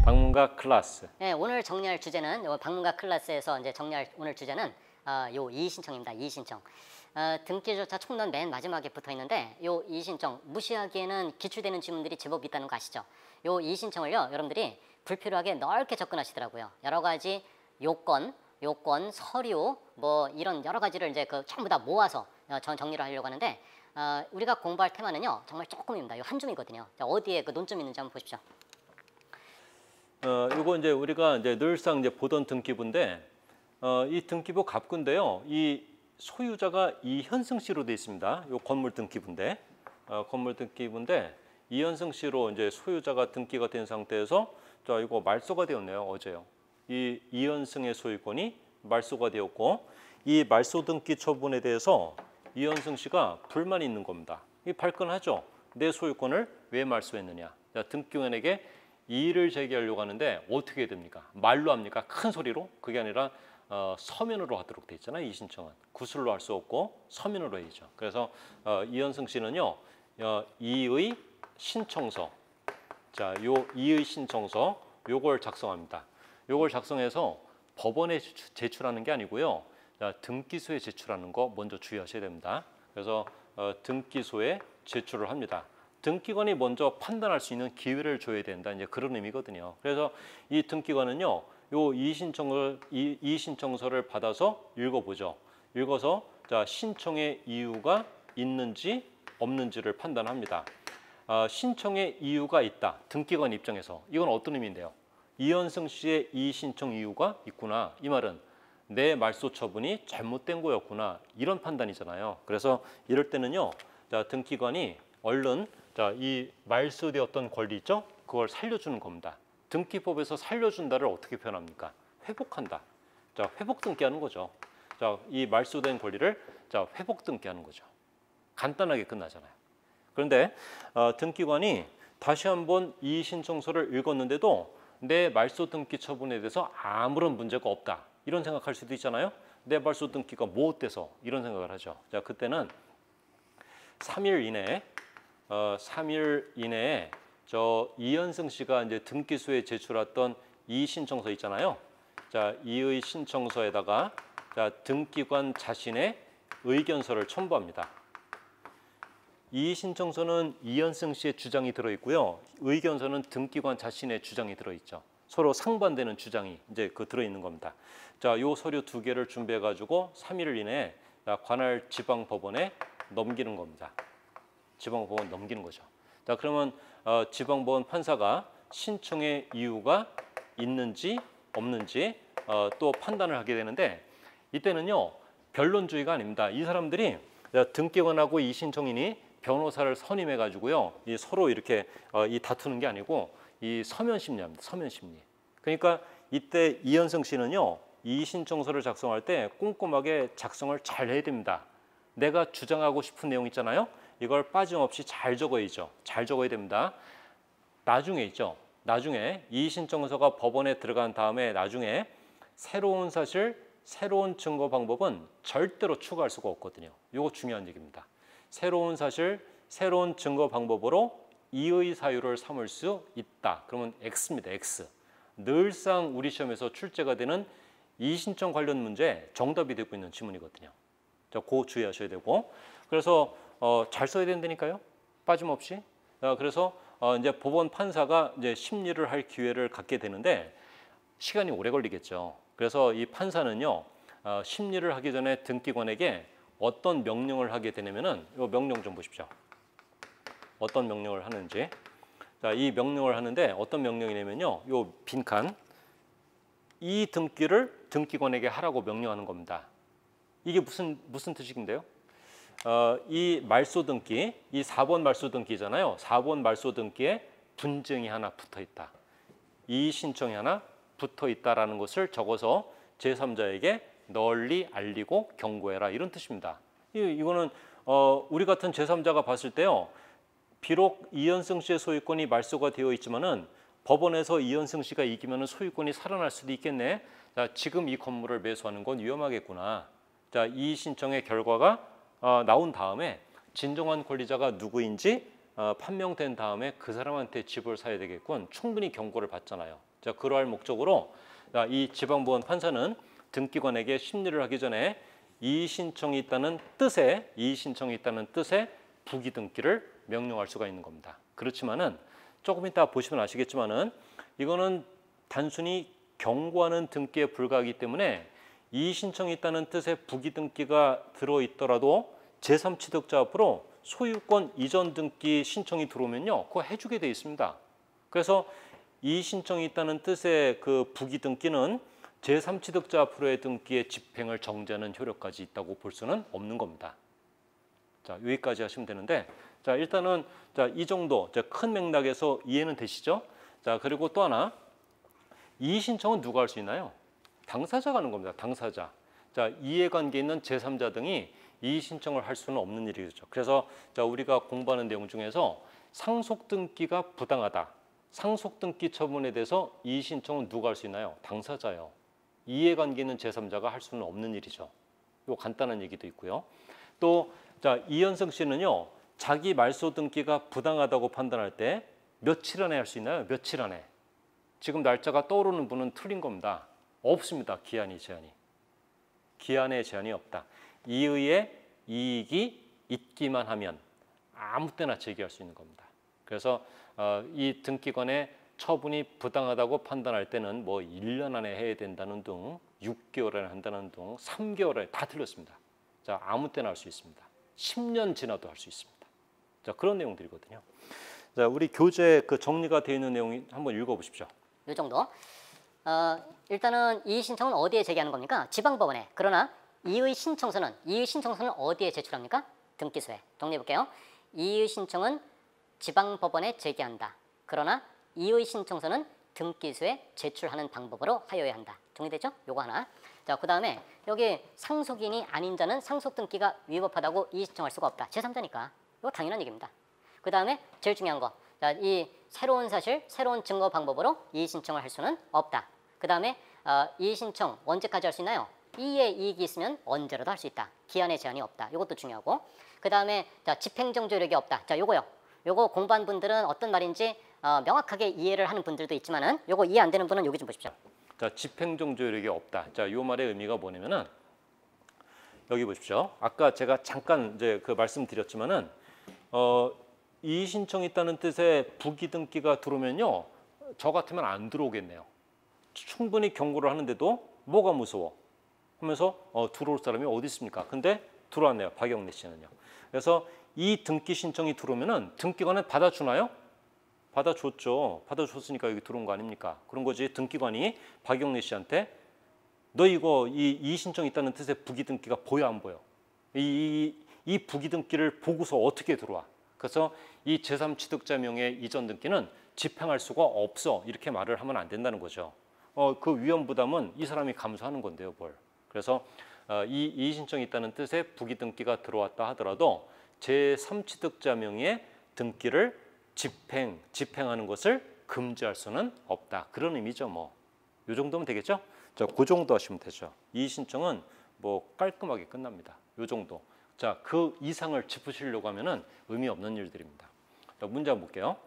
방문가 클래스. 네, 오늘 정리할 주제는 방문가 클래스에서 이제 정리할 오늘 주제는 요 이의신청입니다. 이의신청. 등기조차 총론 맨 마지막에 붙어 있는데 요 이의신청 무시하기에는 기출되는 질문들이 제법 있다는 거 아시죠? 요 이의신청을요 여러분들이 불필요하게 넓게 접근하시더라고요. 여러 가지 요건, 서류 뭐 이런 여러 가지를 이제 전부 다 모아서 정리를 하려고 하는데 우리가 공부할 테마는요 정말 조금입니다. 요 한 줌이거든요. 자, 어디에 그 논점이 있는지 한번 보십시오. 이거 이제 우리가 이제 늘상 이제 보던 등기부인데 이 등기부 갑구인데요. 이 소유자가 이현승 씨로 되어 있습니다. 이 건물 등기부인데 이현승 씨로 이제 소유자가 등기가 된 상태에서 자 이거 말소가 되었네요. 어제요. 이 이현승의 소유권이 말소가 되었고 이 말소 등기 처분에 대해서 이현승 씨가 불만이 있는 겁니다. 이 발끈하죠. 내 소유권을 왜 말소했느냐. 자, 등기관에게 이의를 제기하려고 하는데 어떻게 해야 됩니까? 말로 합니까? 큰 소리로? 그게 아니라 서면으로 하도록 돼 있잖아요. 이 신청은 구술로 할 수 없고 서면으로 해야죠. 그래서 이현승 씨는요, 이의 신청서, 자, 요 이의 신청서 요걸 작성합니다. 요걸 작성해서 법원에 제출하는 게 아니고요, 자, 등기소에 제출하는 거 먼저 주의하셔야 됩니다. 그래서 등기소에 제출을 합니다. 등기관이 먼저 판단할 수 있는 기회를 줘야 된다. 이제 그런 의미거든요. 그래서 이 등기관은요, 요 이의신청서를 받아서 읽어보죠. 읽어서 자 신청의 이유가 있는지 없는지를 판단합니다. 신청의 이유가 있다. 등기관 입장에서 이건 어떤 의미인데요? 이현승 씨의 이의신청 이유가 있구나. 이 말은 내 말소 처분이 잘못된 거였구나. 이런 판단이잖아요. 그래서 이럴 때는요, 자 등기관이 얼른 자, 이 말소되었던 권리 있죠? 그걸 살려주는 겁니다. 등기법에서 살려준다를 어떻게 표현합니까? 회복한다. 자, 회복 등기하는 거죠. 자, 이 말소된 권리를 자, 회복 등기하는 거죠. 간단하게 끝나잖아요. 그런데 등기관이 다시 한번 이의 신청서를 읽었는데도 내 말소 등기 처분에 대해서 아무런 문제가 없다. 이런 생각할 수도 있잖아요. 내 말소 등기가 뭐 어때서 이런 생각을 하죠. 자, 그때는 3일 이내에 저 이현승 씨가 이제 등기소에 제출했던 이의 신청서 있잖아요. 자, 이의 신청서에다가 자, 등기관 자신의 의견서를 첨부합니다. 이의 신청서는 이현승 씨의 주장이 들어 있고요. 의견서는 등기관 자신의 주장이 들어 있죠. 서로 상반되는 주장이 이제 들어 있는 겁니다. 자, 요 서류 두 개를 준비해 가지고 3일 이내에 관할 지방법원에 넘기는 겁니다. 지방법원 넘기는 거죠. 자, 그러면 지방법원 판사가 신청의 이유가 있는지 없는지 또 판단을 하게 되는데 이때는요 변론주의가 아닙니다. 이 사람들이 등기관하고 이 신청인이 변호사를 선임해 가지고요 이 서로 이렇게 이 다투는 게 아니고 이 서면 심리합니다. 서면 심리. 그러니까 이때 이현승 씨는요 이 신청서를 작성할 때 꼼꼼하게 작성을 잘 해야 됩니다. 내가 주장하고 싶은 내용 있잖아요. 이걸 빠짐없이 잘 적어야죠. 잘 적어야 됩니다. 나중에 있죠. 나중에 이의 신청서가 법원에 들어간 다음에 나중에 새로운 사실, 새로운 증거 방법은 절대로 추가할 수가 없거든요. 이거 중요한 얘기입니다. 새로운 사실, 새로운 증거 방법으로 이의 사유를 삼을 수 있다. 그러면 X입니다. X. 늘상 우리 시험에서 출제가 되는 이의 신청 관련 문제 정답이 되고 있는 지문이거든요. 자, 그거 주의하셔야 되고. 그래서 잘 써야 된다니까요. 빠짐없이. 그래서 이제 법원 판사가 이제 심리를 할 기회를 갖게 되는데 시간이 오래 걸리겠죠. 그래서 이 판사는요 심리를 하기 전에 등기관에게 어떤 명령을 하게 되냐면은 이 명령 좀 보십시오. 어떤 명령을 하는지. 자, 이 명령을 하는데 어떤 명령이냐면요. 요 빈칸 이 등기를 등기관에게 하라고 명령하는 겁니다. 이게 무슨 뜻인데요? 이 말소 등기, 이 4번 말소 등기잖아요. 4번 말소 등기에 분증이 하나 붙어 있다. 이의 신청이 하나 붙어 있다라는 것을 적어서 제3자에게 널리 알리고 경고해라 이런 뜻입니다. 이거는 우리 같은 제3자가 봤을 때요. 비록 이현승 씨의 소유권이 말소가 되어 있지만은 법원에서 이현승 씨가 이기면은 소유권이 살아날 수도 있겠네. 자, 지금 이 건물을 매수하는 건 위험하겠구나. 자, 이의 신청의 결과가 나온 다음에 진정한 권리자가 누구인지 판명된 다음에 그 사람한테 집을 사야 되겠군. 충분히 경고를 받잖아요. 자, 그러할 목적으로 이 지방법원 판사는 등기관에게 심리를 하기 전에 이의신청이 있다는 뜻의 부기등기를 명령할 수가 있는 겁니다. 그렇지만은 조금 이따 보시면 아시겠지만은 이거는 단순히 경고하는 등기에 불과하기 때문에 이의신청이 있다는 뜻의 부기등기가 들어있더라도 제3취득자 앞으로 소유권 이전 등기 신청이 들어오면요, 그거 해주게 돼 있습니다. 그래서 이의신청이 있다는 뜻의 그 부기등기는 제3취득자 앞으로의 등기의 집행을 정지하는 효력까지 있다고 볼 수는 없는 겁니다. 자, 여기까지 하시면 되는데, 자, 일단은 자, 이 정도 큰 맥락에서 이해는 되시죠? 자, 그리고 또 하나, 이의신청은 누가 할 수 있나요? 당사자가 하는 겁니다. 당사자. 자, 이해관계 있는 제3자 등이 이의신청을 할 수는 없는 일이죠. 그래서 자, 우리가 공부하는 내용 중에서 상속등기가 부당하다. 상속등기 처분에 대해서 이의신청은 누가 할 수 있나요? 당사자요. 이해관계 있는 제3자가 할 수는 없는 일이죠. 요 간단한 얘기도 있고요. 또 자, 이현승 씨는요, 자기 말소 등기가 부당하다고 판단할 때 며칠 안에 할 수 있나요? 며칠 안에. 지금 날짜가 떠오르는 분은 틀린 겁니다. 없습니다. 기한의 제한이 없다. 이의의 이익이 있기만 하면 아무 때나 제기할 수 있는 겁니다. 그래서 이 등기관의 처분이 부당하다고 판단할 때는 뭐 1년 안에 해야 된다는 등 6개월 안에 한다는 등 3개월 안에 다 틀렸습니다. 자, 아무 때나 할 수 있습니다. 10년 지나도 할 수 있습니다. 자, 그런 내용들이거든요. 자, 우리 교재에 그 정리가 되어 있는 내용이 한번 읽어보십시오. 이 정도. 일단은 이의신청은 어디에 제기하는 겁니까? 지방법원에. 그러나 이의신청서는 어디에 제출합니까? 등기소에. 정리해볼게요. 이의신청은 지방법원에 제기한다. 그러나 이의신청서는 등기소에 제출하는 방법으로 하여야 한다. 정리됐죠? 요거 하나. 자, 그 다음에 여기 상속인이 아닌 자는 상속등기가 위법하다고 이의신청할 수가 없다. 제3자니까. 이거 당연한 얘기입니다. 그 다음에 제일 중요한 거. 자, 이 새로운 사실, 새로운 증거 방법으로 이의신청을 할 수는 없다. 그 다음에 이의신청 언제까지 할 수 있나요? 이의 이익이 있으면 언제라도 할 수 있다. 기한의 제한이 없다. 이것도 중요하고. 그 다음에 자, 집행정지력이 없다. 자, 요거요. 요거 공부한 분들은 어떤 말인지 명확하게 이해를 하는 분들도 있지만은 요거 이해 안 되는 분은 여기 좀 보십시오. 자, 집행정지력이 없다. 자, 요 말의 의미가 뭐냐면은 여기 보십시오. 아까 제가 잠깐 이제 그 말씀드렸지만은 이의신청이 있다는 뜻의 부기등기가 들어오면요, 저 같으면 안 들어오겠네요. 충분히 경고를 하는데도 뭐가 무서워 하면서 들어올 사람이 어디 있습니까? 근데 들어왔네요. 박영래 씨는요. 그래서 이 등기 신청이 들어오면은 등기관은 받아주나요? 받아줬죠. 받아줬으니까 여기 들어온 거 아닙니까? 그런 거지. 등기관이 박영래 씨한테 너 이거 이 신청 있다는 뜻의 부기등기가 보여 안 보여? 이 부기등기를 보고서 어떻게 들어와? 그래서 이 제3취득자 명의 이전 등기는 집행할 수가 없어. 이렇게 말을 하면 안 된다는 거죠. 그 위험 부담은 이 사람이 감수하는 건데요, 뭘. 그래서 이 이의신청이 있다는 뜻의 부기등기가 들어왔다 하더라도 제3취득자 명의 등기를 집행하는 것을 금지할 수는 없다. 그런 의미죠, 뭐. 요 정도면 되겠죠? 자, 그 정도 하시면 되죠. 이의신청은 뭐 깔끔하게 끝납니다. 요 정도. 자, 그 이상을 짚으시려고 하면은 의미 없는 일들입니다. 자, 문제 한번 볼게요.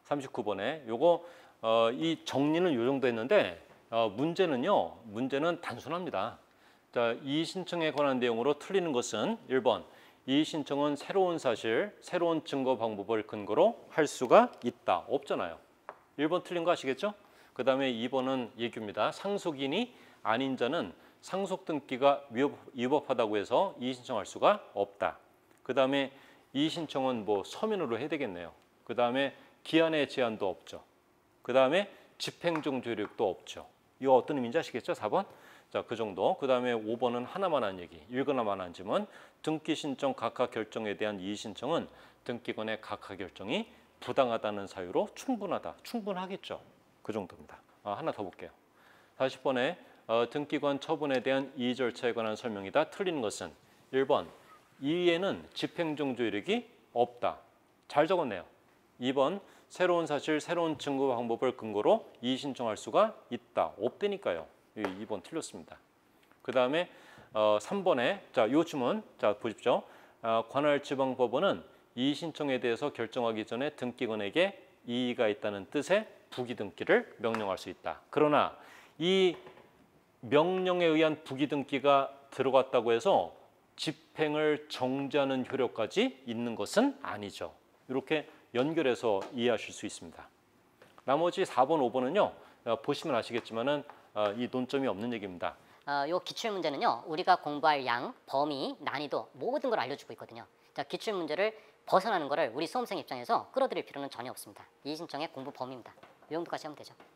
39번에 요거 이 정리는 요 정도 했는데 문제는 단순합니다. 자, 이의신청에 관한 내용으로 틀리는 것은 1번 이의신청은 새로운 사실, 새로운 증거 방법을 근거로 할 수가 있다. 없잖아요. 1번 틀린 거 아시겠죠? 그 다음에 2번은 얘기입니다. 상속인이 아닌 자는 상속등기가 위법하다고 해서 이의신청할 수가 없다. 그 다음에 이의신청은 뭐 서면으로 해야 되겠네요. 그 다음에 기한의 제한도 없죠. 그 다음에 집행정지력도 없죠. 이거 어떤 의미인지 아시겠죠? 4번? 자, 그 정도. 그 다음에 5번은 하나만 한 얘기. 읽거나만 하지만 등기신청 각하 결정에 대한 이의신청은 등기관의 각하 결정이 부당하다는 사유로 충분하다. 충분하겠죠. 그 정도입니다. 하나 더 볼게요. 40번에 등기관 처분에 대한 이의 절차에 관한 설명이다. 틀리는 것은 1번 이의에는 집행정지력이 없다. 잘 적었네요. 2번 새로운 사실, 새로운 증거 방법을 근거로 이의 신청할 수가 있다. 없다니까요. 2번 틀렸습니다. 그 다음에 3번에 자, 요 주문 자 보십시오. 관할 지방법원은 이의 신청에 대해서 결정하기 전에 등기관에게 이의가 있다는 뜻의 부기등기를 명령할 수 있다. 그러나 이 명령에 의한 부기등기가 들어갔다고 해서 집행을 정지하는 효력까지 있는 것은 아니죠. 이렇게 연결해서 이해하실 수 있습니다. 나머지 4번, 5번은요. 보시면 아시겠지만은 이 논점이 없는 얘기입니다. 요 기출 문제는요. 우리가 공부할 양, 범위, 난이도 모든 걸 알려주고 있거든요. 자, 기출 문제를 벗어나는 거를 우리 수험생 입장에서 끌어들일 필요는 전혀 없습니다. 이의 신청의 공부 범위입니다. 이 정도까지 하면 되죠.